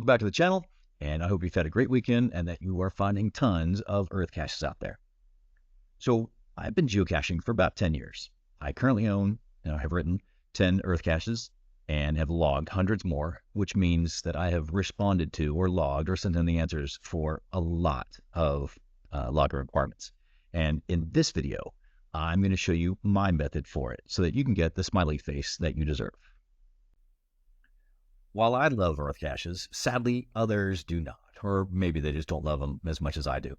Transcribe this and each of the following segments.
back to the channel, and I hope you've had a great weekend and that you are finding tons of earth caches out there. So I've been geocaching for about 10 years. I currently own and have written 10 earth caches and have logged hundreds more, which means that I have responded to or logged or sent in the answers for a lot of logger requirements. And in this video, I'm going to show you my method for it so that you can get the smiley face that you deserve. While I love earth caches, sadly others do not, or maybe they just don't love them as much as I do.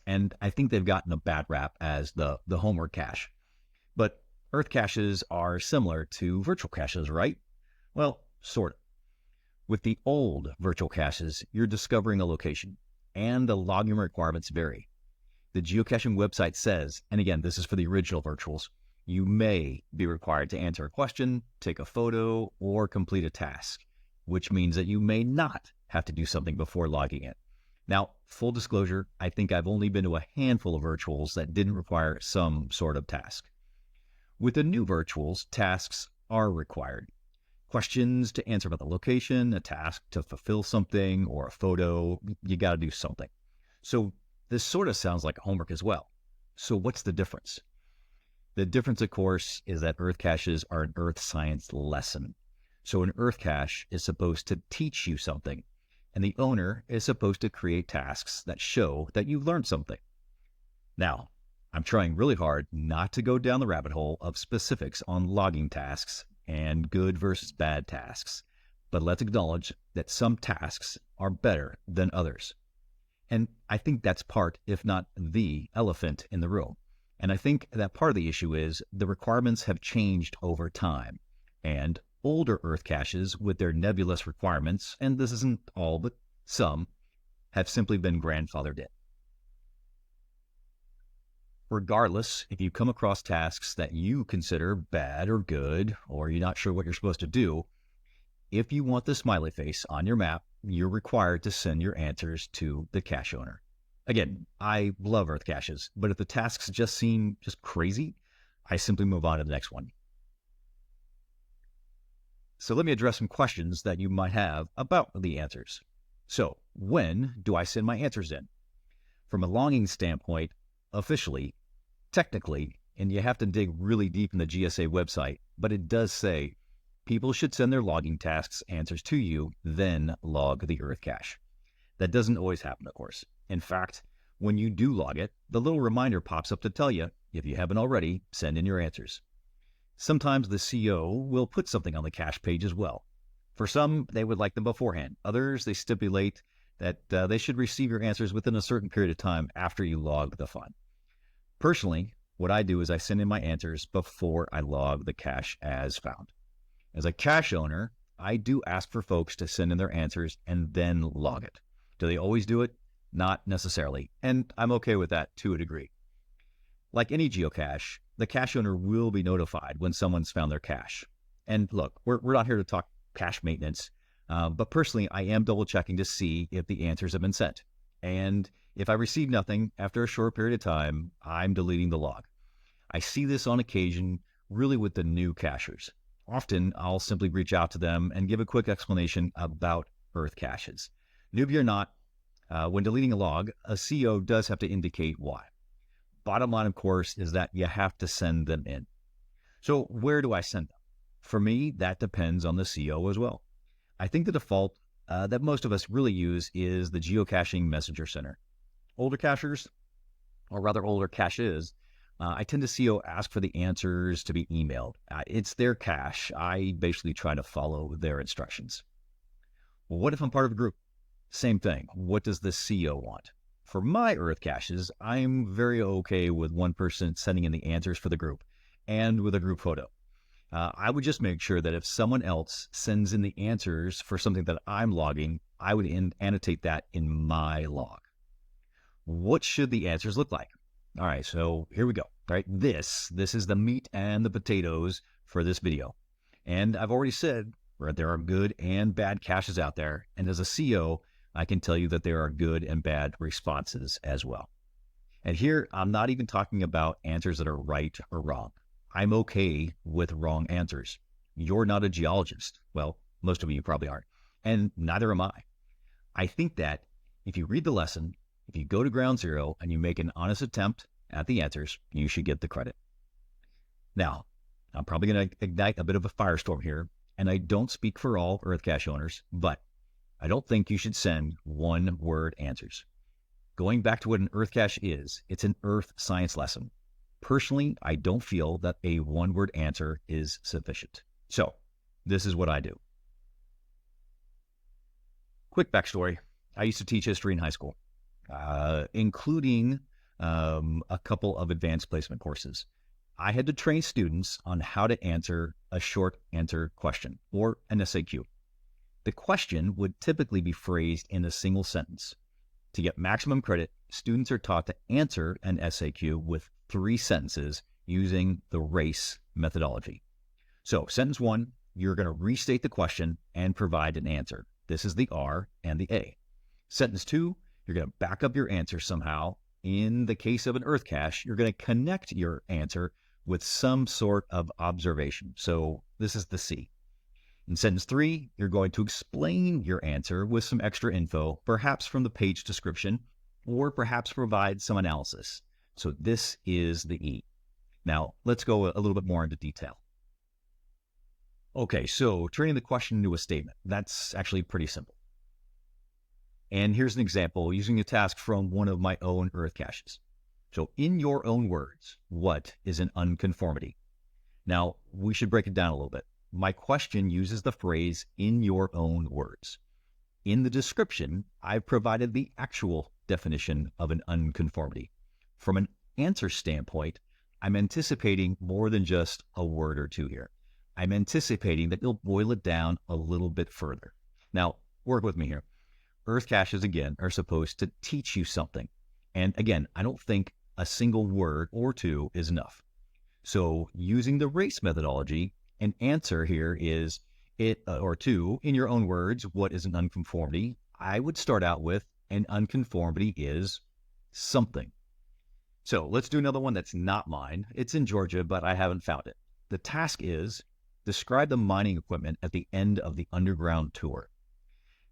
And I think they've gotten a bad rap as the homework cache. But earth caches are similar to virtual caches, right? Well, sort of. With the old virtual caches, you're discovering a location, and the logging requirements vary. The geocaching website says, and again, this is for the original virtuals, you may be required to answer a question, take a photo, or complete a task, which means that you may not have to do something before logging it. Now, full disclosure, I think I've only been to a handful of virtuals that didn't require some sort of task. With the new virtuals, tasks are required. Questions to answer about the location, a task to fulfill something, or a photo, you got to do something. So this sort of sounds like homework as well. So what's the difference? The difference, of course, is that earth caches are an earth science lesson. So an earth cache is supposed to teach you something, and the owner is supposed to create tasks that show that you've learned something. Now, I'm trying really hard not to go down the rabbit hole of specifics on logging tasks and good versus bad tasks, but let's acknowledge that some tasks are better than others. And I think that's part, if not the elephant in the room. And I think that part of the issue is the requirements have changed over time, and older earth caches with their nebulous requirements, and this isn't all but some, have simply been grandfathered in. Regardless, if you come across tasks that you consider bad or good, or you're not sure what you're supposed to do, if you want the smiley face on your map, you're required to send your answers to the cache owner. Again, I love earth caches, but if the tasks just seem crazy, I simply move on to the next one. So let me address some questions that you might have about the answers. So when do I send my answers in? From a logging standpoint, officially, technically, and you have to dig really deep in the GSA website, but it does say people should send their logging tasks answers to you, then log the earth cache. That doesn't always happen, of course. In fact, when you do log it, the little reminder pops up to tell you, if you haven't already, send in your answers. Sometimes the CO will put something on the cache page as well. For some, they would like them beforehand. Others, they stipulate that they should receive your answers within a certain period of time after you log the file. Personally, what I do is I send in my answers before I log the cache as found. As a cache owner, I do ask for folks to send in their answers and then log it. Do they always do it? Not necessarily, and I'm okay with that to a degree. Like any geocache, the cache owner will be notified when someone's found their cache. And look, we're not here to talk cache maintenance, but personally, I am double checking to see if the answers have been sent. And if I receive nothing after a short period of time, I'm deleting the log. I see this on occasion really with the new cachers. Often, I'll simply reach out to them and give a quick explanation about earth caches. Newbie or not, when deleting a log, a CO does have to indicate why. Bottom line, of course, is that you have to send them in. So where do I send them? For me, that depends on the CO as well. I think the default that most of us really use is the Geocaching Messenger Center. Older cachers, or rather older caches, I tend to CO ask for the answers to be emailed. It's their cache. I basically try to follow their instructions. Well, what if I'm part of a group? Same thing. What does the CO want? For my earth caches, I'm very okay with one person sending in the answers for the group and with a group photo. I would just make sure that if someone else sends in the answers for something that I'm logging, I would annotate that in my log. What should the answers look like? All right, so here we go. All right, this is the meat and the potatoes for this video. And I've already said there are good and bad caches out there. And as a CO, I can tell you that there are good and bad responses as well. And here, I'm not even talking about answers that are right or wrong. I'm okay with wrong answers. You're not a geologist. Well, most of you probably aren't. And neither am I. I think that if you read the lesson, if you go to ground zero and you make an honest attempt at the answers, you should get the credit. Now, I'm probably going to ignite a bit of a firestorm here, and I don't speak for all EarthCache owners, but I don't think you should send one-word answers. Going back to what an EarthCache is, it's an earth science lesson. Personally, I don't feel that a one-word answer is sufficient. So, this is what I do. Quick backstory. I used to teach history in high school, including a couple of advanced placement courses. I had to train students on how to answer a short answer question, or an SAQ. The question would typically be phrased in a single sentence. To get maximum credit, students are taught to answer an SAQ with 3 sentences using the RACE methodology. So, sentence 1, you're going to restate the question and provide an answer. This is the R and the A. Sentence 2, you're going to back up your answer somehow. In the case of an EarthCache, you're going to connect your answer with some sort of observation. So this is the C. In sentence 3, you're going to explain your answer with some extra info, perhaps from the page description, or perhaps provide some analysis. So this is the E. Now, let's go a little bit more into detail. Okay, so turning the question into a statement, that's actually pretty simple. And here's an example using a task from one of my own EarthCaches. So in your own words, what is an unconformity? Now, we should break it down a little bit. My question uses the phrase in your own words. In the description, I've provided the actual definition of an unconformity. From an answer standpoint, I'm anticipating more than just a word or two here. I'm anticipating that you'll boil it down a little bit further. Now, work with me here. EarthCaches, again, are supposed to teach you something. And again, I don't think a single word or two is enough. So using the RACE methodology, an answer here is it or two, in your own words, what is an unconformity? I would start out with an unconformity is something. So let's do another one that's not mine. It's in Georgia, but I haven't found it. The task is describe the mining equipment at the end of the underground tour.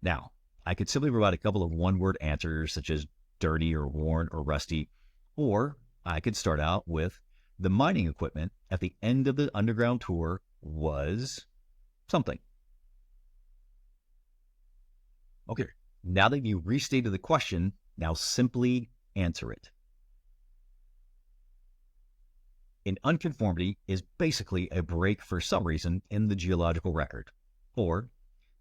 Now, I could simply provide a couple of one-word answers such as dirty or worn or rusty, or I could start out with the mining equipment at the end of the underground tour was something. Okay, now that you restated the question, now simply answer it. An unconformity is basically a break for some reason in the geological record, or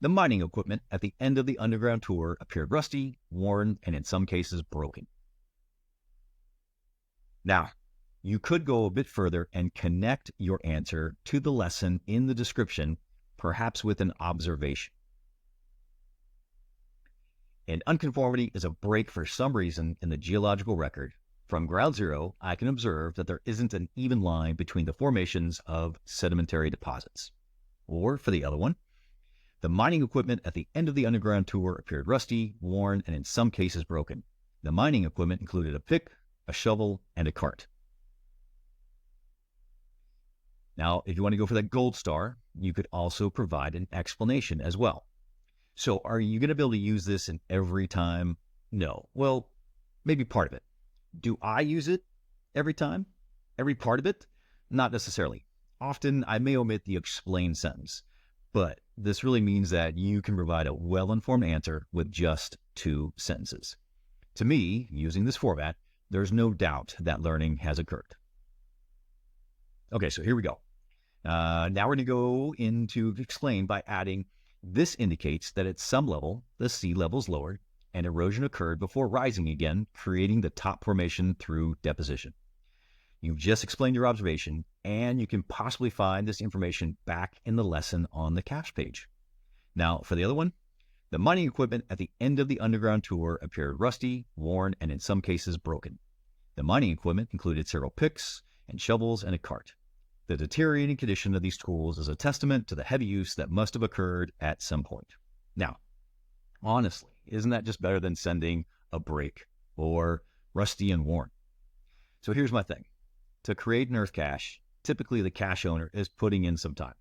the mining equipment at the end of the underground tour appeared rusty, worn, and in some cases broken. Now, you could go a bit further and connect your answer to the lesson in the description, perhaps with an observation. An unconformity is a break for some reason in the geological record. From ground zero, I can observe that there isn't an even line between the formations of sedimentary deposits. Or, for the other one, the mining equipment at the end of the underground tour appeared rusty, worn, and in some cases broken. The mining equipment included a pick, a shovel, and a cart. Now, if you want to go for that gold star, you could also provide an explanation as well. So are you going to be able to use this in every time? No. Well, maybe part of it. Do I use it every time? Every part of it? Not necessarily. Often I may omit the explain sentence, but this really means that you can provide a well-informed answer with just 2 sentences. To me, using this format, there's no doubt that learning has occurred. Okay, so here we go. Now we're going to go into explain by adding, this indicates that at some level, the sea level is lowered and erosion occurred before rising again, creating the top formation through deposition. You've just explained your observation, and you can possibly find this information back in the lesson on the cache page. Now, for the other one, the mining equipment at the end of the underground tour appeared rusty, worn, and in some cases broken. The mining equipment included several picks and shovels and a cart. The deteriorating condition of these tools is a testament to the heavy use that must have occurred at some point. Now, honestly, isn't that just better than sending a break or rusty and worn? So here's my thing. To create an EarthCache, typically the cache owner is putting in some time.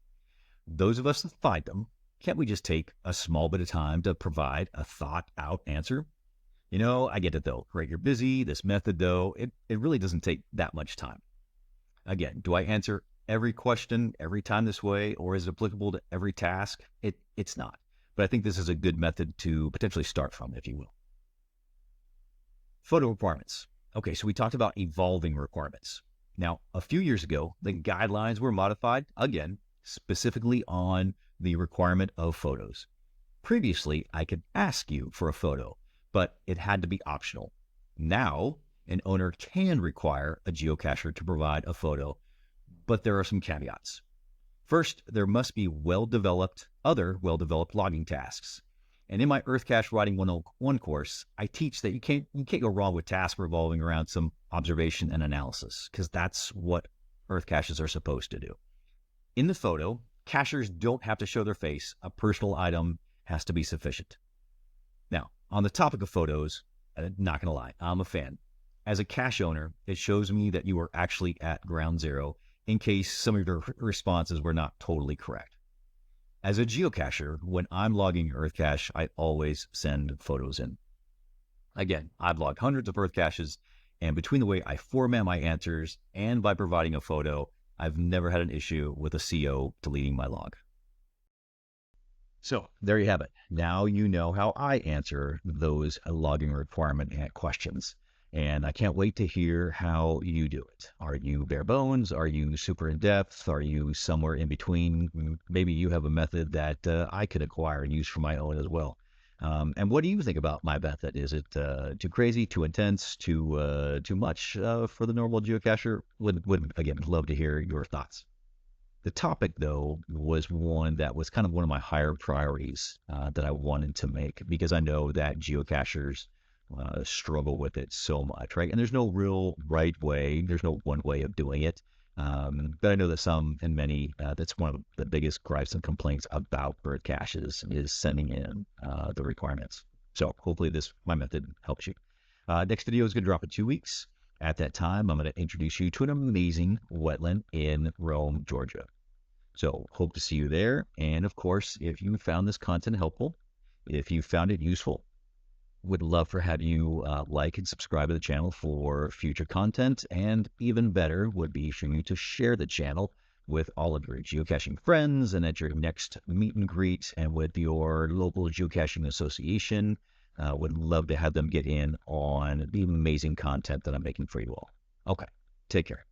Those of us that find them Can't we just take a small bit of time to provide a thought out answer? I get it though, right? You're busy. This method though, it really doesn't take that much time. Again, do I answer every question every time this way, or is it applicable to every task? It's not. But I think this is a good method to potentially start from, if you will. Photo requirements. Okay, so we talked about evolving requirements. Now, a few years ago, the guidelines were modified, again, specifically on the requirement of photos. Previously, I could ask you for a photo, but it had to be optional. Now, an owner can require a geocacher to provide a photo, but there are some caveats. First, there must be other well-developed logging tasks. And in my EarthCache Writing 101 course, I teach that you can't go wrong with tasks revolving around some observation and analysis, because that's what EarthCaches are supposed to do. In the photo, cachers don't have to show their face. A personal item has to be sufficient. Now, on the topic of photos, not going to lie, I'm a fan. As a cache owner, it shows me that you are actually at ground zero in case some of your responses were not totally correct. As a geocacher, when I'm logging EarthCache, I always send photos in. Again, I've logged hundreds of EarthCaches, and between the way I format my answers and by providing a photo, I've never had an issue with a CO deleting my log. So there you have it. Now you know how I answer those logging requirement questions. And I can't wait to hear how you do it. Are you bare bones? Are you super in depth? Are you somewhere in between? Maybe you have a method that I could acquire and use for my own as well. And what do you think about my method? Is it too crazy, too intense, too much for the normal geocacher? Would again love to hear your thoughts. The topic, though, was one that was kind of one of my higher priorities that I wanted to make, because I know that geocachers struggle with it so much, right? And there's no real right way. There's no one way of doing it. But I know that some and many, that's one of the biggest gripes and complaints about bird caches is sending in the requirements. So hopefully my method helps you. Next video is going to drop in 2 weeks. At that time, I'm going to introduce you to an amazing wetland in Rome, Georgia. So hope to see you there. And of course, if you found this content helpful, if you found it useful, would love for have you like and subscribe to the channel for future content. And even better would be for you to share the channel with all of your geocaching friends and at your next meet and greet and with your local geocaching association. Would love to have them get in on the amazing content that I'm making for you all. Okay, take care.